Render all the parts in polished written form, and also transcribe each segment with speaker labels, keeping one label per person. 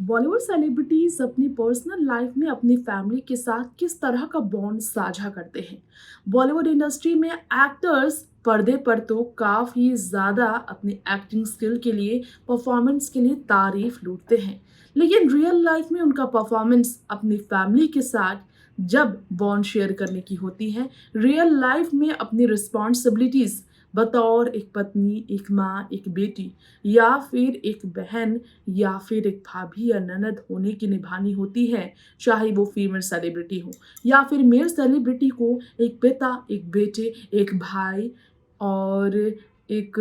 Speaker 1: Bollywood celebrities अपनी personal life में अपनी फैमिली के साथ किस तरह का बॉन्ड साझा करते हैं। बॉलीवुड इंडस्ट्री में एक्टर्स पर्दे पर तो काफ़ी ज़्यादा अपनी एक्टिंग स्किल के लिए, परफॉर्मेंस के लिए तारीफ लूटते हैं, लेकिन रियल लाइफ में उनका परफॉर्मेंस अपनी फैमिली के साथ जब बॉन्ड शेयर करने की होती है, रियल लाइफ में अपनी रिस्पॉन्सिबिलिटीज़ बतौर एक पत्नी, एक माँ, एक बेटी या फिर एक बहन या फिर एक भाभी या ननद होने की निभानी होती है, चाहे वो फीमेल सेलिब्रिटी हो या फिर मेल सेलिब्रिटी को एक पिता, एक बेटे, एक भाई और एक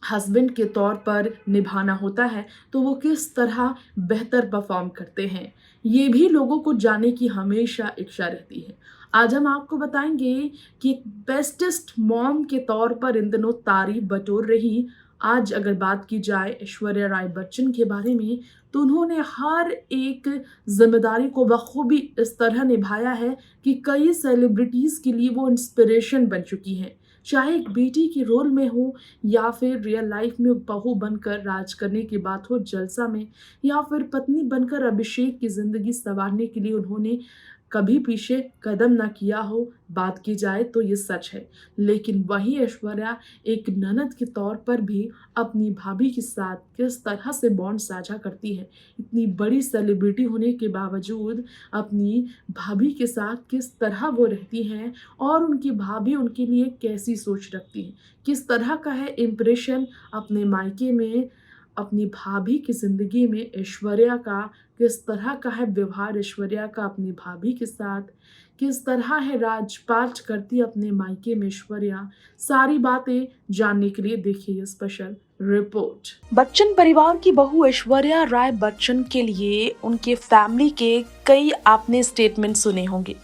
Speaker 1: हस्बैंड के तौर पर निभाना होता है, तो वो किस तरह बेहतर परफॉर्म करते हैं, ये भी लोगों को जानने की हमेशा इच्छा रहती है। आज हम आपको बताएंगे कि एक बेस्टेस्ट मॉम के तौर पर इन दिनों तारीफ बटोर रही, आज अगर बात की जाए ऐश्वर्या राय बच्चन के बारे में, तो उन्होंने हर एक जिम्मेदारी को बखूबी इस तरह निभाया है कि कई सेलिब्रिटीज़ के लिए वो इंस्पिरेशन बन चुकी हैं। चाहे एक बेटी के रोल में हो या फिर रियल लाइफ में बहू बनकर राज करने की बात हो जलसा में, या फिर पत्नी बनकर अभिषेक की ज़िंदगी संवारने के लिए उन्होंने कभी पीछे कदम ना किया हो, बात की जाए तो ये सच है। लेकिन वही ऐश्वर्या एक ननद के तौर पर भी अपनी भाभी के साथ किस तरह से बॉन्ड साझा करती है, इतनी बड़ी सेलिब्रिटी होने के बावजूद अपनी भाभी के साथ किस तरह वो रहती हैं और उनकी भाभी उनके लिए कैसी सोच रखती है, किस तरह का है इम्प्रेशन अपने मायके में अपनी भाभी की ज़िंदगी में ऐश्वर्या का, किस तरह का है व्यवहार ऐश्वर्या का अपनी भाभी के साथ, किस तरह है राजपाट करती अपने मायके में ऐश्वर्या, सारी बातें जानने के लिए देखिए ये स्पेशल रिपोर्ट।
Speaker 2: बच्चन परिवार की बहू ऐश्वर्या राय बच्चन के लिए उनके फैमिली के कई आपने स्टेटमेंट सुने होंगे,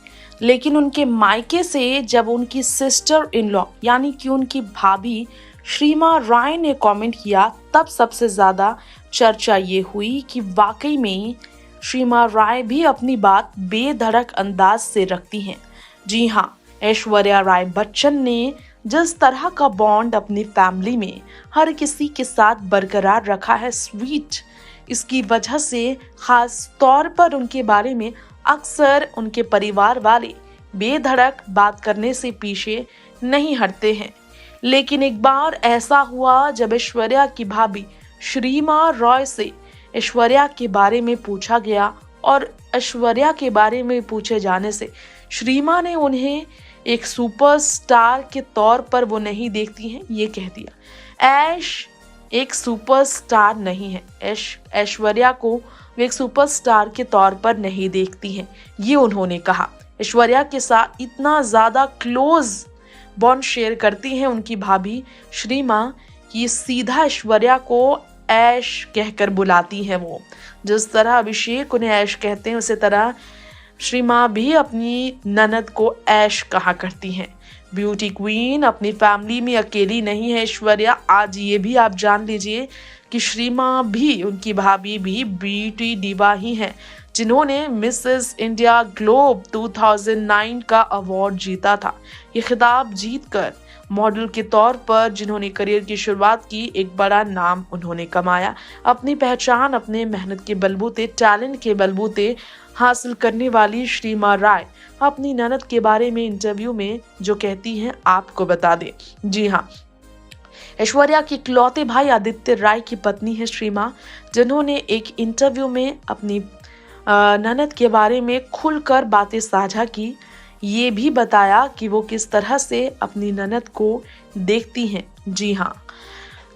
Speaker 2: लेकिन उनके मायके से जब उनकी सिस्टर इन लॉ यानी कि उनकी भाभी श्रीमा राय ने कमेंट किया, तब सबसे ज्यादा चर्चा ये हुई कि वाकई में श्रीमा राय भी अपनी बात बेधड़क अंदाज से रखती हैं। जी हाँ, ऐश्वर्या राय बच्चन ने जिस तरह का बॉन्ड अपनी फैमिली में हर किसी के साथ बरकरार रखा है, स्वीट, इसकी वजह से खास तौर पर उनके बारे में अक्सर उनके परिवार वाले बेधड़क बात करने से पीछे नहीं हटते हैं। लेकिन एक बार ऐसा हुआ जब ऐश्वर्या की भाभी श्रीमा रॉय से ऐश्वर्या के बारे में पूछा गया और ऐश्वर्या के बारे में पूछे जाने से श्रीमा ने उन्हें एक सुपरस्टार के तौर पर वो नहीं देखती हैं, ये कह दिया। ऐश एक सुपरस्टार नहीं है, ऐश्वर्या को वे एक सुपरस्टार के तौर पर नहीं देखती हैं, ये उन्होंने कहा। ऐश्वर्या के साथ इतना ज़्यादा क्लोज बॉन्ड शेयर करती हैं उनकी भाभी श्रीमा कि सीधा ऐश्वर्या को ऐश कहकर बुलाती हैं। वो जिस तरह अभिषेक उन्हें ऐश कहते हैं, उसी तरह श्रीमा भी अपनी ननद को ऐश कहा करती हैं। ब्यूटी क्वीन अपनी फैमिली में अकेली नहीं है ऐश्वर्या, आज ये भी आप जान लीजिए कि श्रीमा भी, उनकी भाभी भी ब्यूटी डिवा ही हैं, जिन्होंने मिसेस इंडिया ग्लोब 2009 का अवार्ड जीता था। ये खिताब जीतकर मॉडल के तौर पर जिन्होंने करियर की शुरुआत की, एक बड़ा नाम उन्होंने कमाया। अपनी पहचान अपने मेहनत के बलबूते, टैलेंट के बलबूते हासिल करने वाली श्रीमा राय अपनी ननद के बारे में इंटरव्यू में जो कहती हैं, आपको बता दें। जी हाँ, ऐश्वर्या के इकलौते भाई आदित्य राय की पत्नी है श्रीमा, जिन्होंने एक इंटरव्यू में अपनी ननद के बारे में खुलकर बातें साझा की। ये भी बताया कि वो किस तरह से अपनी ननद को देखती हैं। जी हाँ,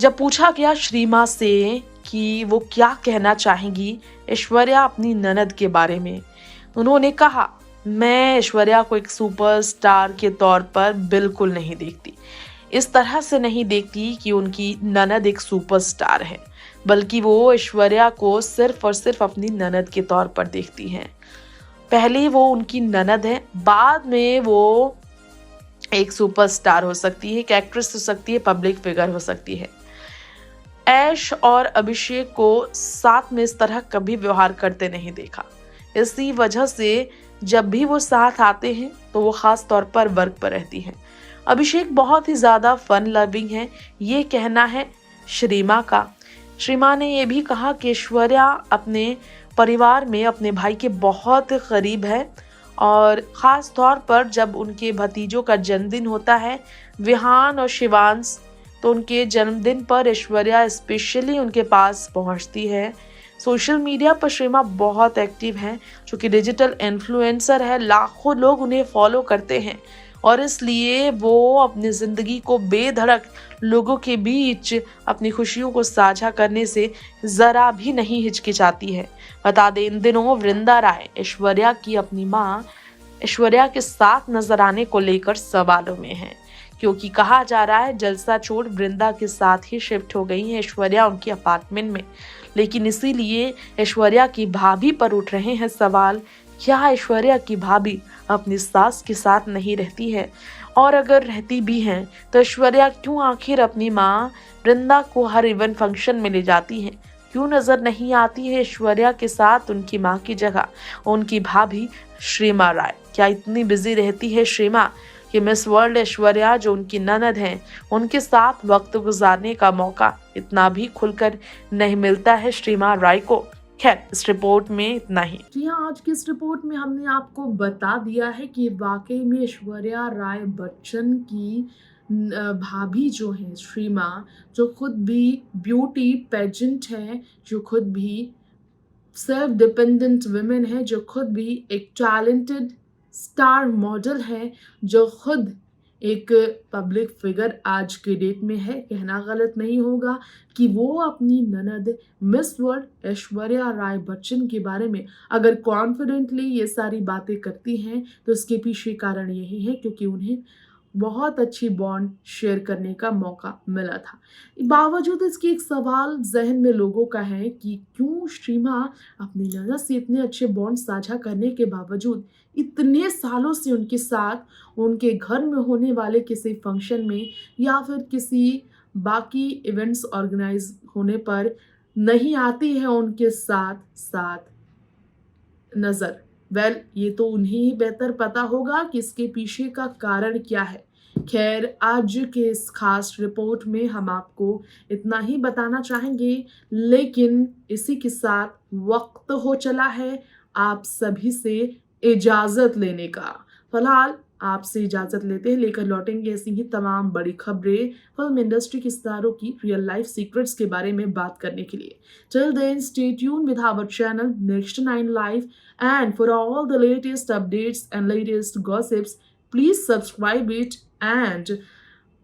Speaker 2: जब पूछा गया श्रीमा से कि वो क्या कहना चाहेंगी ऐश्वर्या अपनी ननद के बारे में, उन्होंने कहा, मैं ऐश्वर्या को एक सुपरस्टार के तौर पर बिल्कुल नहीं देखती। इस तरह से नहीं देखती कि उनकी ननद एक सुपरस्टार है, बल्कि वो ऐश्वर्या को सिर्फ और सिर्फ अपनी ननद के तौर पर देखती हैं। पहले वो उनकी ननद है, बाद में वो एक सुपरस्टार हो सकती है, एक एक्ट्रेस हो सकती है, पब्लिक फिगर हो सकती है। ऐश और अभिषेक को साथ में इस तरह कभी व्यवहार करते नहीं देखा। इसी वजह से जब भी वो साथ आते हैं तो वो खास तौर पर वर्क पर रहती हैं। अभिषेक बहुत ही ज़्यादा फन लविंग है, ये कहना है श्रीमा का। श्रीमा ने ये भी कहा कि ऐश्वर्या अपने परिवार में अपने भाई के बहुत करीब है और ख़ास तौर पर जब उनके भतीजों का जन्मदिन होता है, विहान और शिवांश, तो उनके जन्मदिन पर ऐश्वर्या स्पेशली उनके पास पहुंचती है। सोशल मीडिया पर श्रीमा बहुत एक्टिव हैं, जो कि डिजिटल इन्फ्लुएंसर है, लाखों लोग उन्हें फॉलो करते हैं और इसलिए वो अपनी ज़िंदगी को बेधड़क लोगों के बीच अपनी खुशियों को साझा करने से ज़रा भी नहीं हिचकिचाती है। बता दें, इन दिनों वृंदा राय ऐश्वर्या की अपनी मां ऐश्वर्या के साथ नजर आने को लेकर सवालों में है, क्योंकि कहा जा रहा है जलसा छोड़ वृंदा के साथ ही शिफ्ट हो गई है ऐश्वर्या उनके अपार्टमेंट में। लेकिन इसीलिए ऐश्वर्या की भाभी पर उठ रहे हैं सवाल, क्या ऐश्वर्या की भाभी अपनी सास के साथ नहीं रहती है, और अगर रहती भी हैं तो ऐश्वर्या क्यों आखिर अपनी माँ वृंदा को हर इवेंट फंक्शन में ले जाती है, क्यों नजर नहीं आती है ऐश्वर्या के साथ उनकी माँ की जगह उनकी भाभी श्रीमा राय। क्या इतनी बिजी रहती है श्रीमा कि मिस वर्ल्ड ऐश्वर्या जो उनकी ननद हैं उनके साथ वक्त गुजारने का मौका इतना भी खुलकर नहीं मिलता है श्रीमा राय को। खैर, इस रिपोर्ट में इतना ही।
Speaker 1: जी हाँ, आज की इस रिपोर्ट में हमने आपको बता दिया है कि वाकई में ऐश्वर्या राय बच्चन की भाभी जो है श्रीमा, जो खुद भी ब्यूटी पेजेंट है, जो खुद भी सेल्फ डिपेंडेंट वुमेन है, जो खुद भी एक टैलेंटेड स्टार मॉडल है, जो खुद एक पब्लिक फिगर आज के डेट में है, कहना गलत नहीं होगा कि वो अपनी ननद मिस वर्ल्ड ऐश्वर्या राय बच्चन के बारे में अगर कॉन्फिडेंटली ये सारी बातें करती हैं तो इसके पीछे कारण यही है क्योंकि उन्हें बहुत अच्छी बॉन्ड शेयर करने का मौका मिला था। बावजूद इसके एक सवाल जहन में लोगों का है कि क्यों श्रीमा अपनी ननद से इतने अच्छे बॉन्ड साझा करने के बावजूद इतने सालों से उनके साथ उनके घर में होने वाले किसी फंक्शन में या फिर किसी बाकी इवेंट्स ऑर्गेनाइज होने पर नहीं आती है उनके साथ साथ नज़र। ये तो उन्हें ही बेहतर पता होगा कि इसके पीछे का कारण क्या है। खैर, आज के इस खास रिपोर्ट में हम आपको इतना ही बताना चाहेंगे, लेकिन इसी के साथ वक्त हो चला है आप सभी से इजाज़त लेने का। फिलहाल आपसे इजाज़त लेते हैं, लेकर लौटेंगे ऐसी ही तमाम बड़ी खबरें, फिल्म इंडस्ट्री के सितारों की रियल लाइफ सीक्रेट्स के बारे में बात करने के लिए। Till then stay tune with our channel next 9 live, and for all the latest updates and latest gossips, please subscribe it and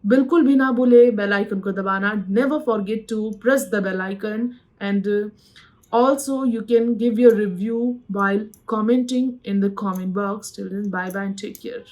Speaker 1: बिल्कुल भी ना भूले बेल आइकन को दबाना। Never forget to press the bell icon, and also you can give your review while commenting in the comment box. Till then, bye bye and take care.